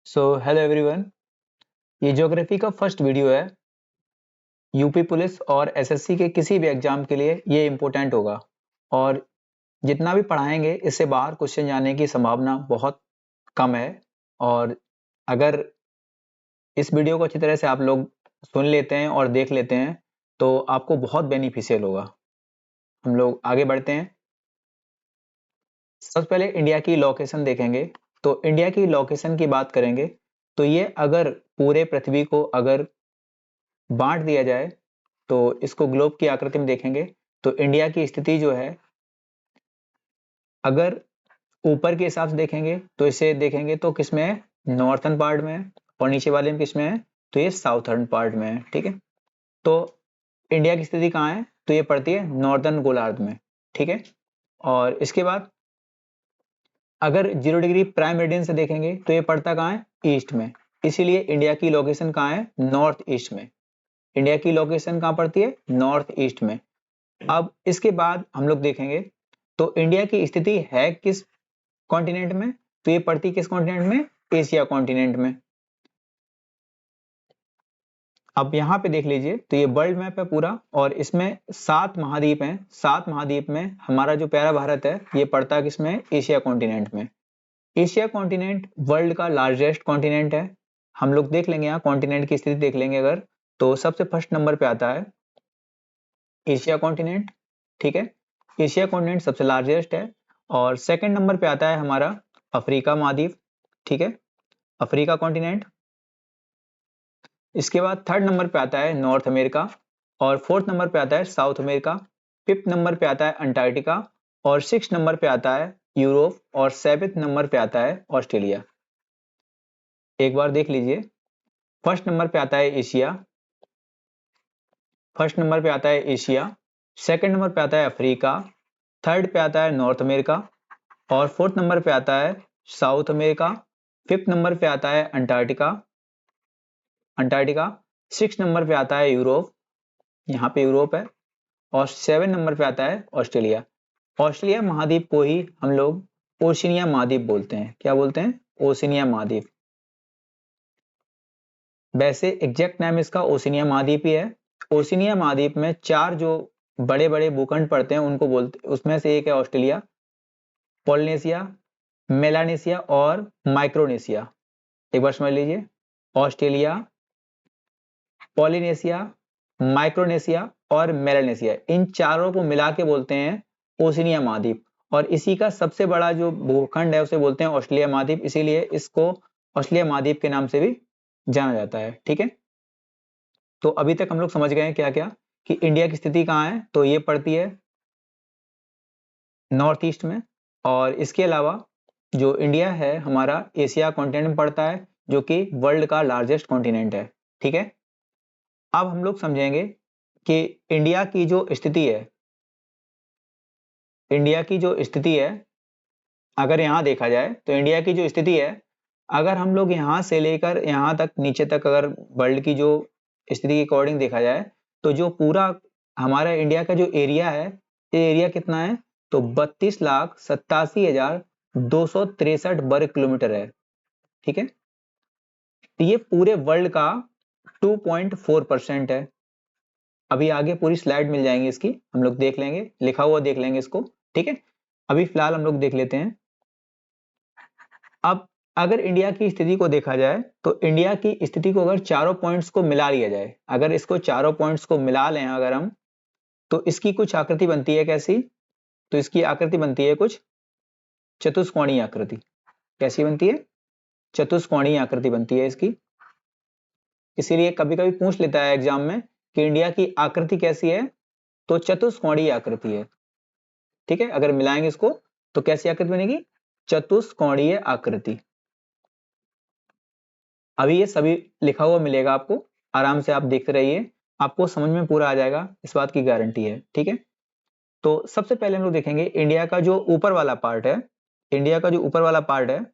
Hello everyone. ये geography का first video है। यूपी पुलिस और एसएससी के किसी भी एग्जाम के लिए ये इम्पोर्टेंट होगा और जितना भी पढ़ाएंगे इससे बाहर क्वेश्चन जाने की संभावना बहुत कम है। और अगर इस वीडियो को अच्छी तरह से आप लोग सुन लेते हैं और देख लेते हैं तो आपको बहुत बेनिफिशियल होगा। हम लोग आगे बढ़ते हैं। सबसे पहले इंडिया की लोकेशन देखेंगे। तो इंडिया की लोकेशन की बात करेंगे तो ये अगर पूरे पृथ्वी को अगर बांट दिया जाए तो इसको ग्लोब की आकृति में देखेंगे तो इंडिया की स्थिति जो है, अगर ऊपर के हिसाब से देखेंगे तो इसे देखेंगे तो किस में है, नॉर्थन पार्ट में है। और नीचे वाले में किस में है, तो ये साउथर्न पार्ट में है। ठीक है, तो इंडिया की स्थिति कहाँ है, तो ये पड़ती है नॉर्दर्न गोलार्ध में। ठीक है, और इसके बाद अगर 0 डिग्री प्राइम मेरिडियन से देखेंगे तो ये पड़ता कहाँ है, ईस्ट में। इसीलिए इंडिया की लोकेशन कहाँ है, नॉर्थ ईस्ट में। इंडिया की लोकेशन कहाँ पड़ती है, नॉर्थ ईस्ट में। अब इसके बाद हम लोग देखेंगे तो इंडिया की स्थिति है किस कॉन्टिनेंट में, तो ये पड़ती किस कॉन्टिनेंट में, एशिया कॉन्टिनेंट में। अब यहाँ पे देख लीजिए तो ये वर्ल्ड मैप है पूरा और इसमें 7 महाद्वीप हैं। 7 महाद्वीप में हमारा जो प्यारा भारत है ये पड़ता है किसमें, एशिया कॉन्टिनेंट में। एशिया कॉन्टिनेंट वर्ल्ड का लार्जेस्ट कॉन्टिनेंट है। हम लोग देख लेंगे यहाँ कॉन्टिनेंट की स्थिति देख लेंगे अगर, तो सबसे फर्स्ट नंबर पे आता है एशिया कॉन्टिनेंट। ठीक है, एशिया कॉन्टिनेंट सबसे लार्जेस्ट है। और सेकंड नंबर पे आता है हमारा अफ्रीका महाद्वीप। ठीक है, अफ्रीका कॉन्टिनेंट। इसके बाद थर्ड नंबर पे आता है नॉर्थ अमेरिका और फोर्थ नंबर पे आता है साउथ अमेरिका। फिफ्थ नंबर पे आता है अंटार्कटिका और सिक्स नंबर पे आता है यूरोप और सेवेंथ नंबर पे आता है ऑस्ट्रेलिया। एक बार देख लीजिए, फर्स्ट नंबर पे आता है एशिया, फर्स्ट नंबर पे आता है एशिया, सेकंड नंबर पे आता है अफ्रीका, थर्ड पे आता है नॉर्थ अमेरिका और फोर्थ नंबर पे आता है साउथ अमेरिका, फिफ्थ नंबर पे आता है अंटार्कटिका, अंटार्कटिका, सिक्स नंबर पे आता है यूरोप, यहाँ पे यूरोप है, और सेवन नंबर पे आता है ऑस्ट्रेलिया। ऑस्ट्रेलिया महाद्वीप को ही हम लोग ओशिनिया महाद्वीप बोलते हैं। क्या बोलते हैं, ओशिनिया महाद्वीप। वैसे एग्जैक्ट नाम इसका ओशिनिया महाद्वीप ही है। ओशिनिया महाद्वीप में 4 जो बड़े बड़े भूखंड पड़ते हैं उनको बोलते, उसमें से एक है ऑस्ट्रेलिया, पोलिनेशिया, मेलानेशिया और माइक्रोनेशिया। एक बार समझ लीजिए, ऑस्ट्रेलिया, पोलिनेशिया, माइक्रोनेशिया और मेलानेशिया, इन चारों को मिला के बोलते हैं ओशिनिया महाद्वीप। और इसी का सबसे बड़ा जो भूखंड है उसे बोलते हैं ऑस्ट्रेलिया महाद्वीप, इसीलिए इसको ऑस्ट्रेलिया महाद्वीप के नाम से भी जाना जाता है। ठीक है, तो अभी तक हम लोग समझ गए हैं क्या क्या, कि इंडिया की स्थिति कहाँ है, तो ये पड़ती है नॉर्थ ईस्ट में। और इसके अलावा जो इंडिया है हमारा एशिया कॉन्टिनेंट में पड़ता है, जो कि वर्ल्ड का लार्जेस्ट कॉन्टिनेंट है। ठीक है, अब हम लोग समझेंगे कि इंडिया की जो स्थिति है, इंडिया की जो स्थिति है, अगर यहाँ देखा जाए तो इंडिया की जो स्थिति है, अगर हम लोग यहाँ से लेकर यहाँ तक नीचे तक अगर वर्ल्ड की जो स्थिति के अकॉर्डिंग देखा जाए तो जो पूरा हमारा इंडिया का जो एरिया है, ये एरिया कितना है, तो 32,87,263 वर्ग किलोमीटर है। ठीक है, ये पूरे वर्ल्ड का 2.4% है। अभी आगे पूरी स्लाइड मिल जाएंगी इसकी, हम लोग देख लेंगे, लिखा हुआ देख लेंगे इसको। ठीक है, अभी फिलहाल हम लोग देख लेते हैं। अब अगर इंडिया की स्थिति को देखा जाए तो इंडिया की स्थिति को अगर चारों पॉइंट्स को मिला लिया जाए, अगर इसको चारों पॉइंट्स को मिला लें अगर हम, तो इसकी कुछ आकृति बनती है कैसी, तो इसकी आकृति बनती है कुछ चतुष्कोणीय आकृति। कैसी बनती है, चतुष्कोणीय आकृति बनती है इसकी। इसीलिए कभी कभी पूछ लेता है एग्जाम में कि इंडिया की आकृति कैसी है, तो चतुष्कोणीय आकृति है। ठीक है, अगर मिलाएंगे इसको तो कैसी आकृति बनेगी, चतुष्कोणीय आकृति। अभी ये सभी लिखा हुआ मिलेगा आपको, आराम से आप देखते रहिए, आपको समझ में पूरा आ जाएगा, इस बात की गारंटी है। ठीक है, तो सबसे पहले हम लोग देखेंगे इंडिया का जो ऊपर वाला पार्ट है, इंडिया का जो ऊपर वाला पार्ट है,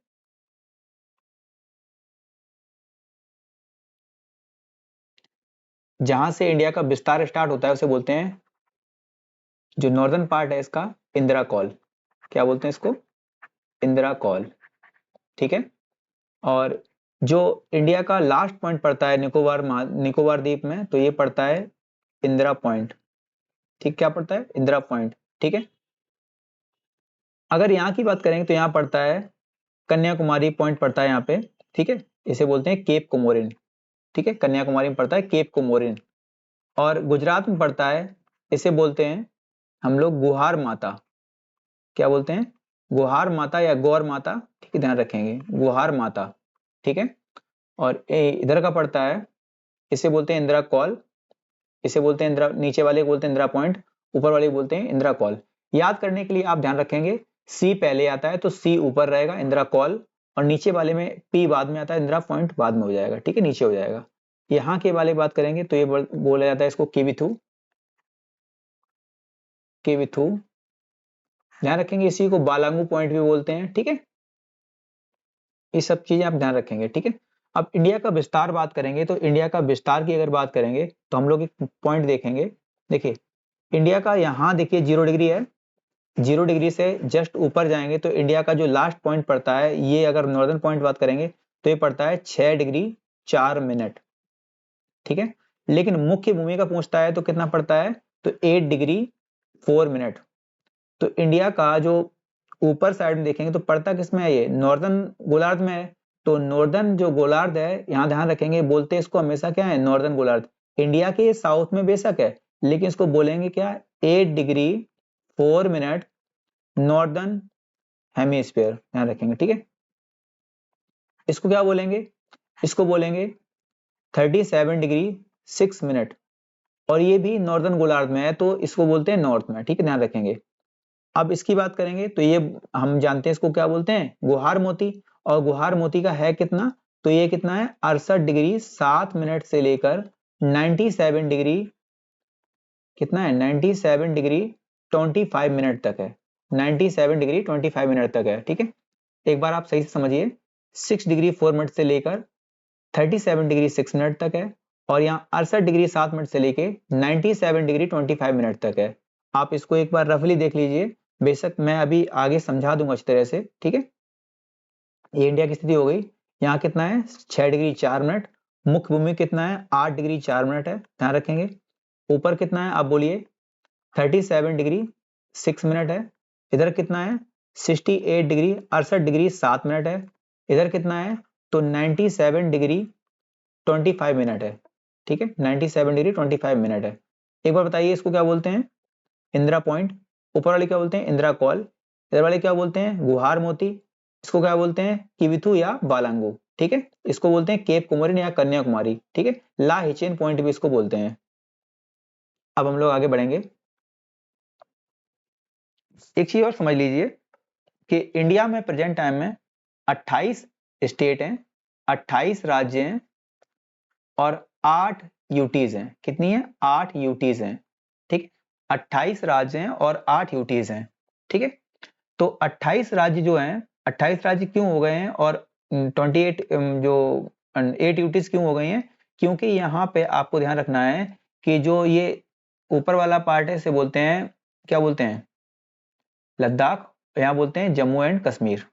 जहां से इंडिया का विस्तार स्टार्ट होता है उसे बोलते हैं, जो नॉर्दर्न पार्ट है इसका, इंदिरा कॉल। क्या बोलते हैं इसको, इंदिरा कॉल। ठीक है, और जो इंडिया का लास्ट पॉइंट पड़ता है निकोबार द्वीप में, तो ये पड़ता है इंदिरा पॉइंट। ठीक, क्या पड़ता है? इंदिरा पॉइंट। ठीक है। अगर यहाँ की बात करेंगे तो यहाँ पड़ता है कन्याकुमारी पॉइंट पड़ता है यहाँ पे। ठीक है, इसे बोलते हैं केप कोमोरिन। ठीक है, कन्याकुमारी में पड़ता है केप कोमोरिन। और गुजरात में पड़ता है, इसे बोलते हैं हम लोग गुहार माता। क्या बोलते हैं? गुहार माता या गौर माता। ठीक है, ध्यान रखेंगे, गुहार माता। ठीक है। और इधर का पड़ता है, इसे बोलते हैं इंदिरा कॉल। इसे बोलते हैं इंदिरा, नीचे वाले को बोलते हैं इंदिरा पॉइंट, ऊपर वाले को बोलते हैं इंदिरा कॉल। याद करने के लिए आप ध्यान रखेंगे, सी पहले आता है तो सी ऊपर रहेगा, इंदिरा कॉल, और नीचे वाले में पी बाद में आता है, इंदिरा पॉइंट बाद में हो जाएगा। ठीक है, नीचे हो जाएगा। यहाँ के वाले बात करेंगे तो ये बोला जाता है इसको किविथु। किविथु, ध्यान रखेंगे। इसी को बालांगू पॉइंट भी बोलते हैं। ठीक है, ये सब चीजें आप ध्यान रखेंगे। ठीक है। अब इंडिया का विस्तार बात करेंगे तो इंडिया का विस्तार की अगर बात करेंगे तो हम लोग एक पॉइंट देखेंगे। देखिए, इंडिया का यहाँ देखिए 0 डिग्री है। 0 डिग्री से जस्ट ऊपर जाएंगे तो इंडिया का जो लास्ट पॉइंट पड़ता है, ये अगर नॉर्दर्न पॉइंट बात करेंगे तो ये पड़ता है 6 डिग्री 4 मिनट। ठीक है। लेकिन मुख्य भूमि का पूछता है तो कितना पड़ता है? तो 8 डिग्री 4 मिनट। तो इंडिया का जो ऊपर साइड में देखेंगे तो पड़ता किस में है? ये नॉर्दर्न गोलार्ध में है। तो नॉर्दर्न जो गोलार्ध है, यहाँ ध्यान रखेंगे, बोलते हैं इसको हमेशा क्या है? नॉर्दर्न गोलार्ध। इंडिया के साउथ में बेशक है, लेकिन इसको बोलेंगे क्या? 8 डिग्री 4 मिनट नॉर्दर्न हेमिस्फीयर, ध्यान रखेंगे। ठीक है। इसको क्या बोलेंगे? इसको बोलेंगे 37 डिग्री 6 मिनट। और ये भी नॉर्दर्न गोलार्ध में है तो इसको बोलते हैं नॉर्थ में। ठीक है, ध्यान रखेंगे। अब इसकी बात करेंगे तो ये हम जानते हैं इसको क्या बोलते हैं? गुहार मोती। और गुहार मोती का है कितना? तो ये कितना है? 68 डिग्री 7 मिनट से लेकर 97 डिग्री, कितना है? 97 डिग्री 25 मिनट तक है। 97 डिग्री 25 मिनट तक है। ठीक है, एक बार आप सही से समझिए, 6 डिग्री 4 मिनट से लेकर 37 डिग्री 6 मिनट तक है। और यहाँ 68 डिग्री 7 मिनट से लेके 97 डिग्री 25 मिनट तक है। आप इसको एक बार रफली देख लीजिए, बेशक मैं अभी आगे समझा दूंगा अच्छी तरह से। ठीक है, ये इंडिया की स्थिति हो गई। यहाँ कितना है? 6 डिग्री 4 मिनट। मुख्य भूमि कितना है? 8 डिग्री 4 मिनट है, ध्यान रखेंगे। ऊपर कितना है आप बोलिए? 37 डिग्री 6 मिनट है। इधर कितना है? 68 डिग्री है। इधर कितना है? तो 97 डिग्री 25 मिनट है। ठीक है, 97 डिग्री 25 मिनट है। एक बार बताइए, इसको क्या बोलते हैं? इंदिरा पॉइंट। ऊपर वाले क्या बोलते हैं? इंदिरा कॉल। इधर वाले क्या बोलते हैं? गुहार मोती। इसको क्या बोलते हैं? किविथु या बालांगू। ठीक है, इसको बोलते हैं केप कुमोरिन या कन्याकुमारी। ठीक है, ला हिचेन पॉइंट भी इसको बोलते हैं। अब हम लोग आगे बढ़ेंगे। एक चीज और समझ लीजिए कि इंडिया में प्रेजेंट टाइम में 28 स्टेट हैं, 28 राज्य हैं और 8 यूटीज हैं। कितनी है? 8 यूटीज हैं। ठीक, 28 राज्य हैं और 8 यूटीज हैं। ठीक है, तो 28 राज्य जो हैं, 28 राज्य क्यों हो गए हैं और 28 जो 8 यूटीज क्यों हो गई हैं? क्योंकि यहाँ पे आपको ध्यान रखना है कि जो ये ऊपर वाला पार्ट है इसे बोलते हैं, क्या बोलते हैं? लद्दाख। यहाँ बोलते हैं जम्मू एंड कश्मीर।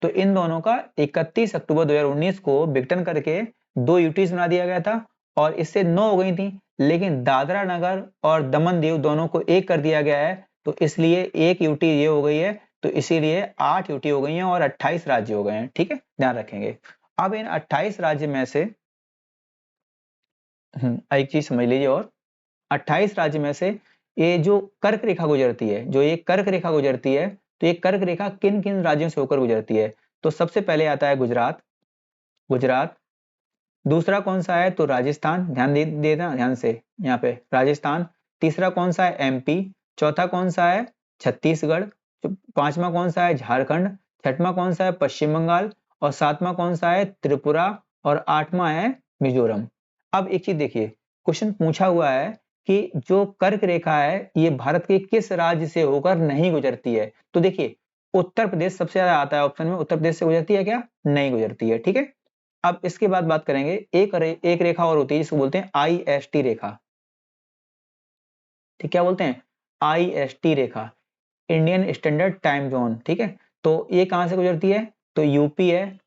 तो इन दोनों का 31 अक्टूबर 2019 को विघटन करके 2 यूटीज बना दिया गया था और इससे 9 हो गई थी। लेकिन दादरा नगर और दमन दीव दोनों को एक कर दिया गया है, तो इसलिए 1 यूटी ये हो गई है। तो इसीलिए 8 यूटी हो गई हैं और 28 राज्य हो गए हैं। ठीक है, ध्यान रखेंगे। अब इन 28 राज्य में से एक चीज समझ लीजिए, और 28 राज्य में से ये जो कर्क रेखा गुजरती है, जो ये कर्क रेखा गुजरती है, तो ये कर्क रेखा किन किन राज्यों से होकर गुजरती है? तो सबसे पहले आता है गुजरात। गुजरात। दूसरा कौन सा है? तो राजस्थान। ध्यान दे देना ध्यान से यहाँ पे, राजस्थान। तीसरा कौन सा है? एमपी। चौथा कौन सा है? छत्तीसगढ़। पांचवा कौन सा है? झारखंड। छठवां कौन सा है? पश्चिम बंगाल। और सातवां कौन सा है? त्रिपुरा। और आठवां है मिजोरम। अब एक चीज देखिए, क्वेश्चन पूछा हुआ है कि जो कर्क रेखा है ये भारत के किस राज्य से होकर नहीं गुजरती है? तो देखिए, उत्तर प्रदेश सबसे ज्यादा आता है ऑप्शन में। उत्तर प्रदेश से गुजरती है क्या? नहीं गुजरती है। ठीक है, अब इसके बाद बात करेंगे, एक रेखा और होती है जिसको बोलते हैं आईएसटी रेखा। ठीक, क्या बोलते हैं? आईएसटी रेखा, इंडियन स्टैंडर्ड टाइम जोन। ठीक है, तो ये कहां से गुजरती है? तो यूपी है,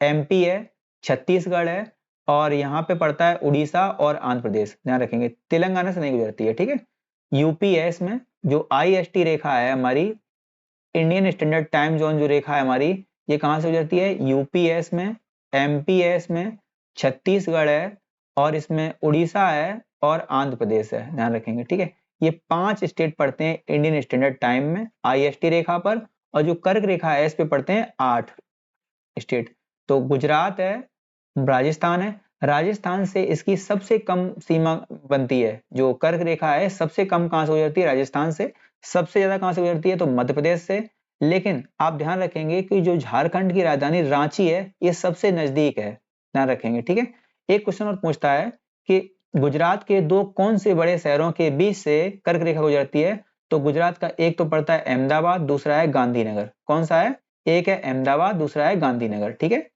एमपी है, छत्तीसगढ़ है, और यहाँ पे पड़ता है उड़ीसा और आंध्र प्रदेश, ध्यान रखेंगे, तेलंगाना से नहीं गुजरती है, ठीक है। यूपी है इसमें, जो IST रेखा है हमारी, इंडियन स्टैंडर्ड टाइम जोन जो रेखा है हमारी, ये कहाँ से गुजरती है, यूपी है इसमें, MP है इसमें, छत्तीसगढ़ है, और इसमें उड़ीसा है और आंध्र प्रदेश है, ध्यान रखेंगे, ठीक है। ये 5 स्टेट पड़ते हैं इंडियन स्टैंडर्ड टाइम में IST रेखा पर, और जो कर्क रेखा है इस पे पड़ते हैं 8 स्टेट। तो गुजरात है, राजस्थान है, राजस्थान से इसकी सबसे कम सीमा बनती है, जो कर्क रेखा है सबसे कम कहां से गुजरती है, राजस्थान से। सबसे ज्यादा कहां से गुजरती है, तो मध्य प्रदेश से। लेकिन आप ध्यान रखेंगे कि जो झारखंड की राजधानी रांची है, ये सबसे नजदीक है, ध्यान रखेंगे, ठीक है। एक क्वेश्चन और पूछता है कि गुजरात के दो कौन से बड़े शहरों के बीच से कर्क रेखा गुजरती है, तो गुजरात का एक तो पड़ता है अहमदाबाद, दूसरा है गांधीनगर। कौन सा है, एक है अहमदाबाद, दूसरा है गांधीनगर, ठीक है।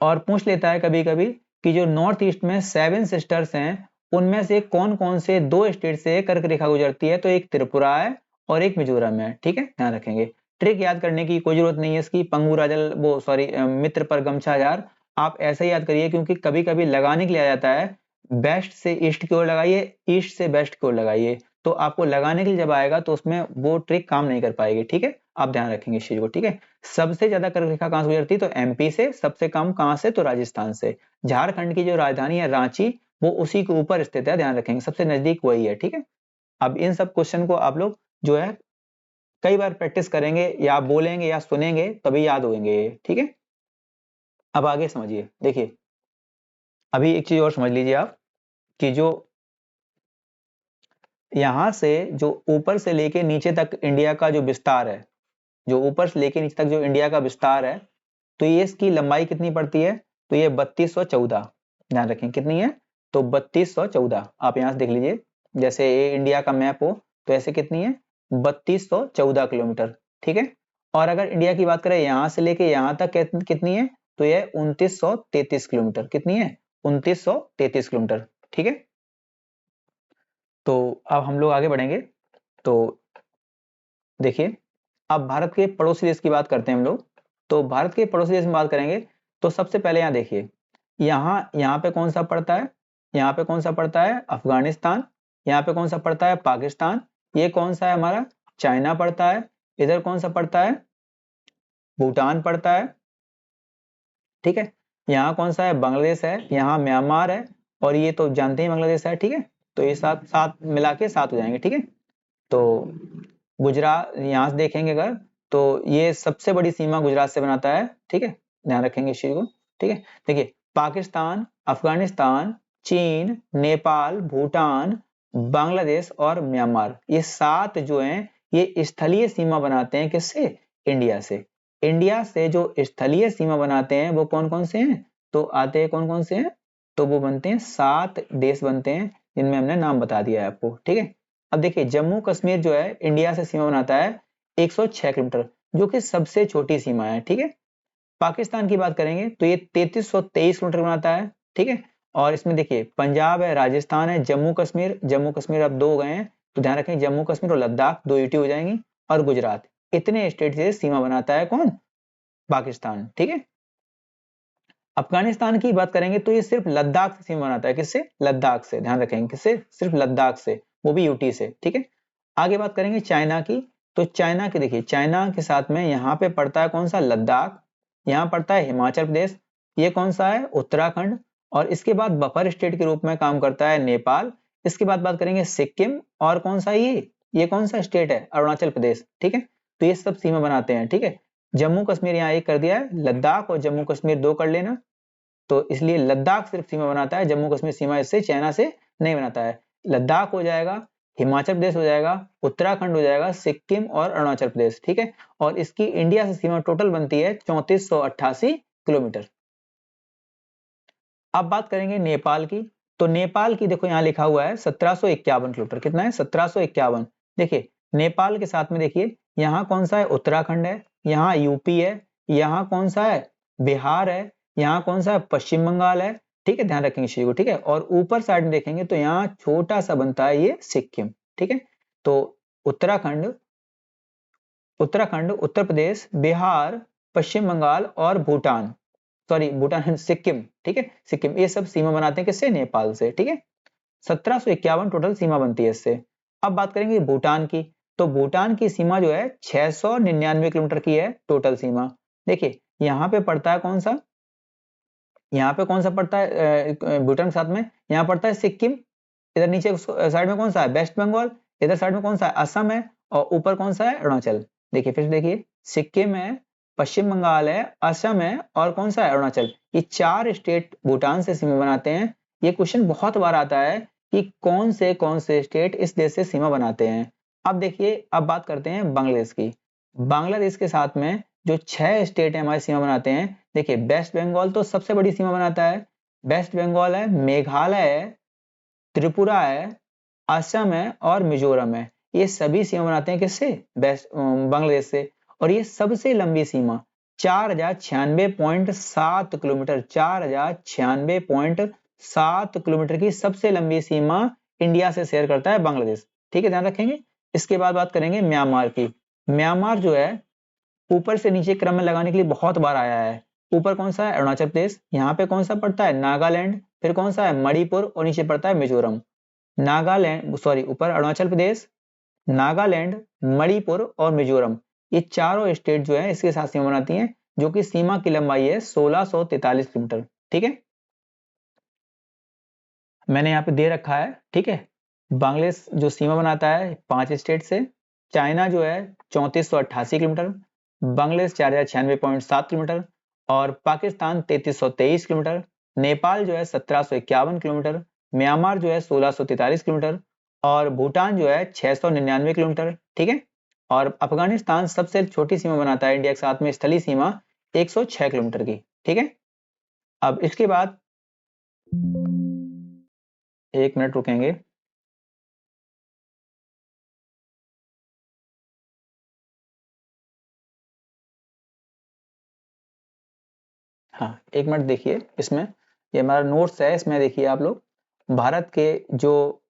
और पूछ लेता है कभी कभी कि जो नॉर्थ ईस्ट में 7 सिस्टर्स हैं, उनमें से कौन कौन से 2 स्टेट से कर्क रेखा गुजरती है, तो एक त्रिपुरा है और एक मिजोरम है, ठीक है, ध्यान रखेंगे। ट्रिक याद करने की कोई जरूरत नहीं है इसकी, पंगु राजल वो सॉरी मित्र पर गमछा जार, आप ऐसे ही याद करिए, क्योंकि कभी कभी लगाने के लिए आ जाता है वेस्ट से ईस्ट की ओर लगाइए, ईस्ट से वेस्ट की ओर लगाइए, तो आपको लगाने के लिए जब आएगा तो उसमें वो ट्रिक काम नहीं कर पाएगी, ठीक है। आप ध्यान रखेंगे इस चीज को, ठीक है। सबसे ज्यादा कर्क रेखा कहां से गुजरती है, तो MP से, सबसे कम कहां से, तो राजस्थान से। झारखंड की जो राजधानी है रांची, वो उसी के ऊपर स्थित है, ध्यान रखेंगे, सबसे नजदीक वही है, ठीक है। अब इन सब क्वेश्चन को आप लोग जो है कई बार प्रैक्टिस करेंगे, या बोलेंगे या सुनेंगे, तभी याद होंगे, ठीक है। अब आगे समझिए, देखिए अभी एक चीज और समझ लीजिए आप, कि जो यहां से जो ऊपर से लेके नीचे तक इंडिया का जो विस्तार है, जो ऊपर से लेके नीचे तक जो इंडिया का विस्तार है, तो ये इसकी लंबाई कितनी पड़ती है, तो ये 3214, ध्यान रखें कितनी है, तो 3214। आप यहां से देख लीजिए, जैसे ये इंडिया का मैप हो, तो ऐसे कितनी है, 3214 किलोमीटर, ठीक है। और अगर इंडिया की बात करें यहां से लेके यहां तक कितनी है, तो ये 2933 किलोमीटर, कितनी है, 2933 किलोमीटर, ठीक है। तो अब हम लोग आगे बढ़ेंगे, तो देखिए अब भारत के पड़ोसी देश की बात करते हैं हम लोग। तो भारत के पड़ोसी देश में बात करेंगे, तो सबसे पहले यहाँ देखिए, यहाँ यहाँ पे कौन सा पड़ता है, यहाँ पे कौन सा पड़ता है, अफगानिस्तान। यहाँ पे कौन सा पड़ता है, पाकिस्तान। ये कौन सा है हमारा, चाइना पड़ता है। इधर कौन सा पड़ता है, भूटान पड़ता है, ठीक है। यहाँ कौन सा है, बांग्लादेश है। यहाँ म्यांमार है, और ये तो जानते ही बांग्लादेश है, ठीक है। तो ये सात सात मिला के 7 हो जाएंगे, ठीक है। तो गुजरात यहाँ से देखेंगे अगर, तो ये सबसे बड़ी सीमा गुजरात से बनाता है, ठीक है, ध्यान रखेंगे इस चीज को, ठीक है। देखिए पाकिस्तान, अफगानिस्तान, चीन, नेपाल, भूटान, बांग्लादेश और म्यांमार, ये 7 जो हैं, ये स्थलीय सीमा बनाते हैं, किससे, इंडिया से। इंडिया से जो स्थलीय सीमा बनाते हैं वो कौन कौन से हैं, तो आते हैं कौन कौन से हैं, तो वो बनते हैं 7 देश बनते हैं, जिनमें हमने नाम बता दिया है आपको, ठीक है। अब देखिए जम्मू कश्मीर जो है इंडिया से सीमा बनाता है 106 किलोमीटर, जो कि सबसे छोटी सीमा है, ठीक है। पाकिस्तान की बात करेंगे तो ये 3323 किलोमीटर बनाता है, ठीक है। और इसमें देखिए पंजाब है, राजस्थान है, जम्मू कश्मीर अब 2 हो गए हैं, तो ध्यान रखें जम्मू कश्मीर और लद्दाख 2 यूटी हो जाएंगी, और गुजरात, इतने स्टेट से सीमा बनाता है कौन, पाकिस्तान, ठीक है। अफगानिस्तान की बात करेंगे तो ये सिर्फ लद्दाख से सीमा बनाता है, किससे, लद्दाख से, ध्यान रखेंगे किससे, सिर्फ लद्दाख से, वो भी यूटी से, ठीक है। आगे बात करेंगे चाइना की, तो चाइना की देखिए, चाइना के साथ में यहाँ पे पड़ता है कौन सा, लद्दाख। यहाँ पड़ता है हिमाचल प्रदेश। ये कौन सा है, उत्तराखंड। और इसके बाद बफर स्टेट के रूप में काम करता है नेपाल। इसके बाद बात करेंगे सिक्किम, और कौन सा ये कौन सा स्टेट है, अरुणाचल प्रदेश, ठीक है। तो ये सब सीमा बनाते हैं, ठीक है। जम्मू कश्मीर यहाँ एक कर दिया है, लद्दाख और जम्मू कश्मीर 2 कर लेना। तो इसलिए लद्दाख सिर्फ सीमा बनाता है, जम्मू कश्मीर सीमा इससे चाइना से नहीं बनाता है। लद्दाख हो जाएगा, हिमाचल प्रदेश हो जाएगा, उत्तराखंड हो जाएगा, सिक्किम और अरुणाचल प्रदेश, ठीक है। और इसकी इंडिया से सीमा टोटल बनती है 3488 किलोमीटर। अब बात करेंगे नेपाल की, तो नेपाल की देखो यहाँ लिखा हुआ है 1751 किलोमीटर, कितना है, 1751। देखिए नेपाल के साथ में देखिए यहाँ कौन सा है, उत्तराखंड है, यहाँ यूपी है, यहाँ कौन सा है, बिहार है, यहाँ कौन सा है, पश्चिम बंगाल है, ठीक है, ध्यान रखेंगे इस चीज को, ठीक है। और ऊपर साइड में देखेंगे तो यहाँ छोटा सा बनता है ये सिक्किम, ठीक है। तो उत्तराखंड, उत्तर प्रदेश, बिहार, पश्चिम बंगाल और भूटान, सॉरी भूटान, सिक्किम, ठीक है, सिक्किम, ये सब सीमा बनाते हैं किससे? नेपाल से, ठीक है। 1751 टोटल सीमा बनती है इससे। अब बात करेंगे भूटान की, तो भूटान की सीमा जो है 699 किलोमीटर की है टोटल सीमा। देखिए यहाँ पे पड़ता है कौन सा, यहाँ पे कौन सा पड़ता है भूटान के साथ में, यहाँ पड़ता है सिक्किम, इधर नीचे साइड में कौन सा है? वेस्ट बंगाल, इधर साइड में कौन सा है? असम है, और ऊपर कौन सा है? अरुणाचल। देखिए फिर से देखिए, सिक्किम है, पश्चिम बंगाल है, असम है, और कौन सा है? अरुणाचल। ये 4 स्टेट भूटान से सीमा बनाते हैं। ये क्वेश्चन बहुत बार आता है कि कौन से स्टेट इस देश से सीमा बनाते हैं। अब देखिए, अब बात करते हैं बांग्लादेश की। बांग्लादेश के साथ में जो 6 स्टेट है हमारी सीमा बनाते हैं। देखिए वेस्ट बंगाल तो सबसे बड़ी सीमा बनाता है, वेस्ट बंगाल है, मेघालय है, त्रिपुरा है, असम है और मिजोरम है। ये सभी सीमा बनाते हैं किससे? बांग्लादेश से। और ये सबसे लंबी सीमा 4096.7 किलोमीटर, 4096.7 किलोमीटर की सबसे लंबी सीमा इंडिया से शेयर करता है बांग्लादेश, ठीक है, ध्यान रखेंगे। इसके बाद बात करेंगे म्यांमार की। म्यांमार जो है ऊपर से नीचे क्रम में लगाने के लिए बहुत बार आया है। ऊपर कौन सा है? अरुणाचल प्रदेश, यहाँ पे कौन सा पड़ता है? नागालैंड, फिर कौन सा है? मणिपुर, और नीचे पड़ता है मिजोरम। नागालैंड सॉरी ऊपर अरुणाचल प्रदेश, नागालैंड, मणिपुर और मिजोरम, ये चारों स्टेट जो है इसके साथ सीमा बनाती हैं, जो कि सीमा की लंबाई है 1643 किलोमीटर, ठीक है। मैंने यहाँ पे दे रखा है, ठीक है। बांग्लादेश जो सीमा बनाता है 5 स्टेट से, चाइना जो है 3488 किलोमीटर, बांग्लादेश 4096.7 किलोमीटर, और पाकिस्तान 3323 किलोमीटर, नेपाल जो है 1751 किलोमीटर, म्यांमार जो है 1643 किलोमीटर, और भूटान जो है 699 किलोमीटर, ठीक है। और अफगानिस्तान सबसे छोटी सीमा बनाता है इंडिया के साथ में, स्थलीय सीमा 106 किलोमीटर की, ठीक है। अब इसके बाद 1 मिनट रुकेंगे। हाँ 1 मिनट देखिए, इसमें ये हमारा नोट्स है, इसमें देखिए आप लोग भारत के जो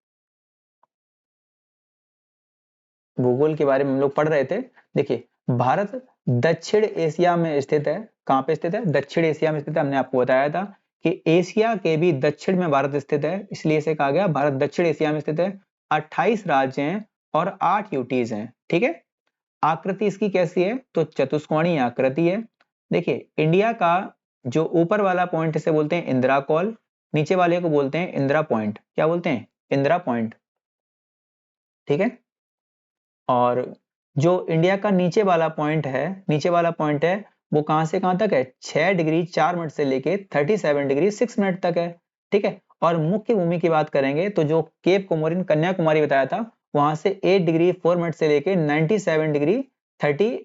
भूगोल के बारे में हम लोग पढ़ रहे थे। देखिए भारत दक्षिण एशिया में स्थित है। कहाँ पे स्थित है? दक्षिण एशिया में स्थित है। हमने आपको बताया था कि एशिया के भी दक्षिण में भारत स्थित है, इसलिए इसे कहा गया भारत दक्षिण एशिया में स्थित है। 28 राज्य हैं और 8 यूटीज हैं, ठीक है। आकृति इसकी कैसी है? तो चतुष्कोणीय आकृति है। देखिए इंडिया का जो ऊपर वाला पॉइंट इसे बोलते हैं इंदिरा कॉल, नीचे वाले को बोलते हैं इंदिरा पॉइंट। क्या बोलते हैं? इंदिरा पॉइंट, ठीक है। और जो इंडिया का नीचे वाला पॉइंट है, नीचे वाला पॉइंट है वो कहां से कहां तक है? 6 डिग्री 4 मिनट से लेके 37 डिग्री 6 मिनट तक है, ठीक है। और मुख्य भूमि की बात करेंगे तो जो केप कोमोरिन कन्याकुमारी बताया था, वहां से 8 डिग्री 4 मिनट से लेके 97 डिग्री 30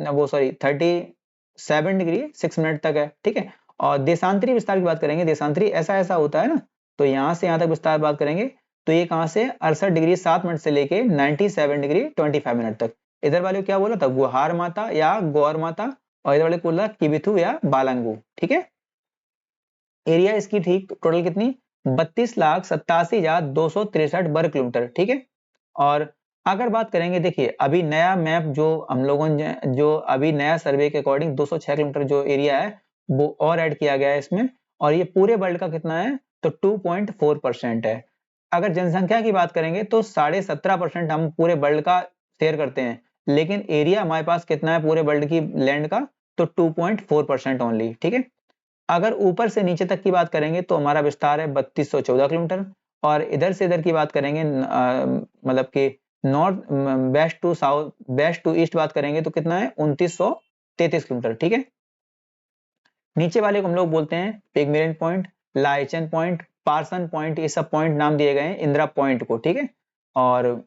वो सॉरी 37 डिग्री 6 मिनट तक है, ठीक है। और देशांतरी विस्तार की बात करेंगे, देशांतरी ऐसा ऐसा होता है ना, तो यहाँ से यहाँ तक विस्तार बात करेंगे तो ये कहां से 68 डिग्री 7 मिनट से लेके 97 डिग्री 25 मिनट तक। इधर वाले को क्या बोला था? गुहार माता या गौर माता, और इधर वाले को बोला किबिथु या बालंगू, ठीक है। एरिया इसकी ठीक टोटल कितनी? 32,87,263 वर्ग किलोमीटर, ठीक है। और अगर बात करेंगे, देखिए अभी नया मैप जो हम लोगों ने जो अभी नया सर्वे के अकॉर्डिंग 206 किलोमीटर जो एरिया है वो और ऐड किया गया है इसमें, और ये पूरे वर्ल्ड का कितना है? तो 2.4% है। अगर जनसंख्या की बात करेंगे तो 17.5% हम पूरे वर्ल्ड का शेयर करते हैं, लेकिन एरिया हमारे पास कितना है पूरे वर्ल्ड की लैंड का? तो 2.4% ओनली, ठीक है। अगर ऊपर से नीचे तक की बात करेंगे तो हमारा विस्तार है 3214 किलोमीटर, और इधर से इधर की बात करेंगे मतलब कि north west to south, west to east बात करेंगे तो कितना है? 2933 किलोमीटर, ठीक है। नीचे वाले को हम लोग बोलते हैं Pygmalion point, lichen point, parson point, ये सब पॉइंट नाम दिए गए हैं इंदिरा पॉइंट को, ठीक है। और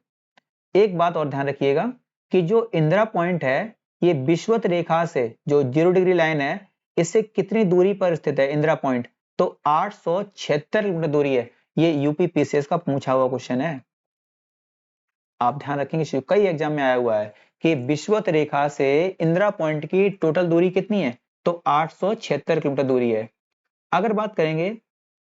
एक बात और ध्यान रखिएगा कि जो इंदिरा पॉइंट है ये विषुवत रेखा से जो 0 डिग्री लाइन है इससे कितनी दूरी पर स्थित है इंदिरा पॉइंट? तो 876 किलोमीटर दूरी है। ये यूपी पीसीएस का पूछा हुआ क्वेश्चन है, आप ध्यान रखेंगे, कई एग्जाम में आया हुआ है कि विषुवत रेखा से इंदिरा पॉइंट की टोटल दूरी कितनी है? तो 876 किलोमीटर दूरी है। अगर बात करेंगे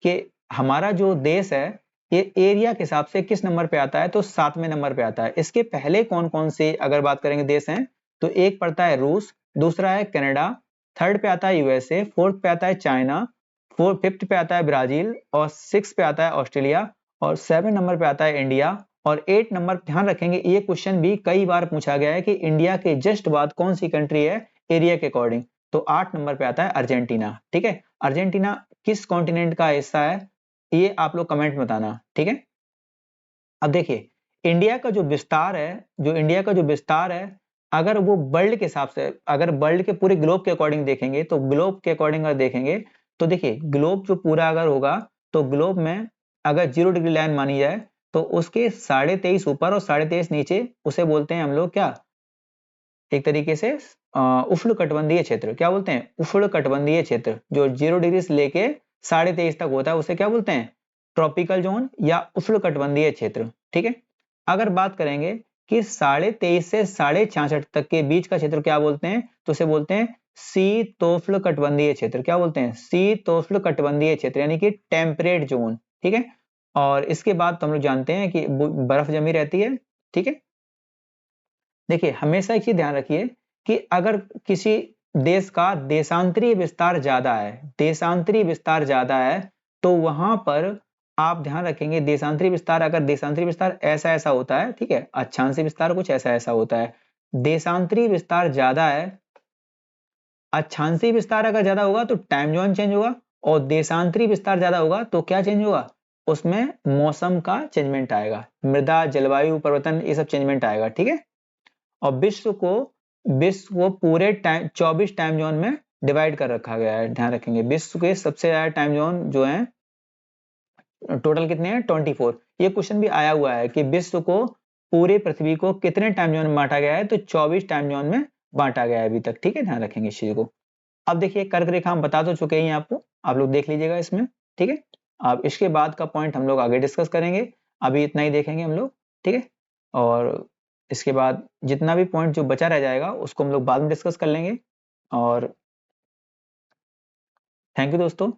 कि हमारा जो देश है ये एरिया के हिसाब से किस नंबर पे आता है? तो 7वें नंबर पे आता है। इसके पहले कौन कौन से अगर बात करेंगे देश हैं, तो एक पड़ता है रूस, दूसरा है कनाडा, थर्ड पे आता है यूएसए, फोर्थ पे आता है चाइना, फिफ्थ पे आता है ब्राजील, और सिक्स पे आता है ऑस्ट्रेलिया, और 7 नंबर पे आता है इंडिया, और 8 नंबर, ध्यान रखेंगे ये क्वेश्चन भी कई बार पूछा गया है कि इंडिया के जस्ट बाद कौन सी कंट्री है एरिया के अकॉर्डिंग। तो 8 नंबर पे आता है अर्जेंटीना। ठीक है, अर्जेंटीना किस कॉन्टिनेंट का हिस्सा है ये आप लोग कमेंट में बताना। ठीक है, अब देखिए इंडिया का जो विस्तार है, अगर वो वर्ल्ड के हिसाब से, अगर वर्ल्ड के पूरे ग्लोब के अकॉर्डिंग देखेंगे, तो ग्लोब के अकॉर्डिंग अगर देखेंगे तो देखिए ग्लोब जो पूरा अगर होगा तो ग्लोब में अगर 0 डिग्री लाइन मानी जाए तो उसके 23.5 ऊपर और 23.5 नीचे उसे बोलते हैं हम लोग क्या, एक तरीके से उष्ण कटिबंधीय क्षेत्र। क्या बोलते हैं? उष्ण कटिबंधीय क्षेत्र। जो 0 डिग्री से लेके 23.5 तक होता है उसे क्या बोलते हैं? ट्रॉपिकल जोन या उष्ण कटिबंधीय क्षेत्र। ठीक है, अगर बात करेंगे कि 23.5 से 66.5 तक के बीच का क्षेत्र क्या बोलते हैं, तो उसे बोलते हैं शीतोष्ण कटिबंधीय क्षेत्र। क्या बोलते हैं? शीतोष्ण कटिबंधीय क्षेत्र, यानी कि टेम्परेट जोन। ठीक है, और इसके बाद तो हम लोग जानते हैं कि बर्फ जमी रहती है। ठीक है, देखिए हमेशा एक चीज ध्यान रखिए कि अगर किसी देश का देशांतरीय विस्तार ज्यादा है, तो वहां पर आप ध्यान रखेंगे देशांतरीय विस्तार, अगर देशांतरीय विस्तार ऐसा ऐसा होता है, ठीक है, अक्षांशीय विस्तार कुछ ऐसा ऐसा होता है। देशांतरीय विस्तार ज्यादा है, अक्षांशीय विस्तार अगर ज्यादा होगा तो टाइम जोन चेंज होगा, और देशांतरीय विस्तार ज्यादा होगा तो क्या चेंज होगा, उसमें मौसम का चेंजमेंट आएगा, मृदा जलवायु परिवर्तन ये सब चेंजमेंट आएगा। ठीक है, और विश्व को पूरे टाइम 24 टाइम जोन में डिवाइड कर रखा गया है। ध्यान रखेंगे विश्व के सबसे ज्यादा टाइम जोन जो है टोटल कितने हैं, 24। ये क्वेश्चन भी आया हुआ है कि विश्व को, पूरे पृथ्वी को कितने टाइम जोन में बांटा गया है, तो 24 टाइम जोन में बांटा गया है अभी तक। ठीक है, ध्यान रखेंगे इस चीज को। अब देखिए कर्क रेखा हम बता तो चुके हैं आपको, आप लोग देख लीजिएगा इसमें। ठीक है, अब इसके बाद का पॉइंट हम लोग आगे डिस्कस करेंगे, अभी इतना ही देखेंगे हम लोग। ठीक है, और इसके बाद जितना भी पॉइंट जो बचा रह जाएगा उसको हम लोग बाद में डिस्कस कर लेंगे। और थैंक यू दोस्तों।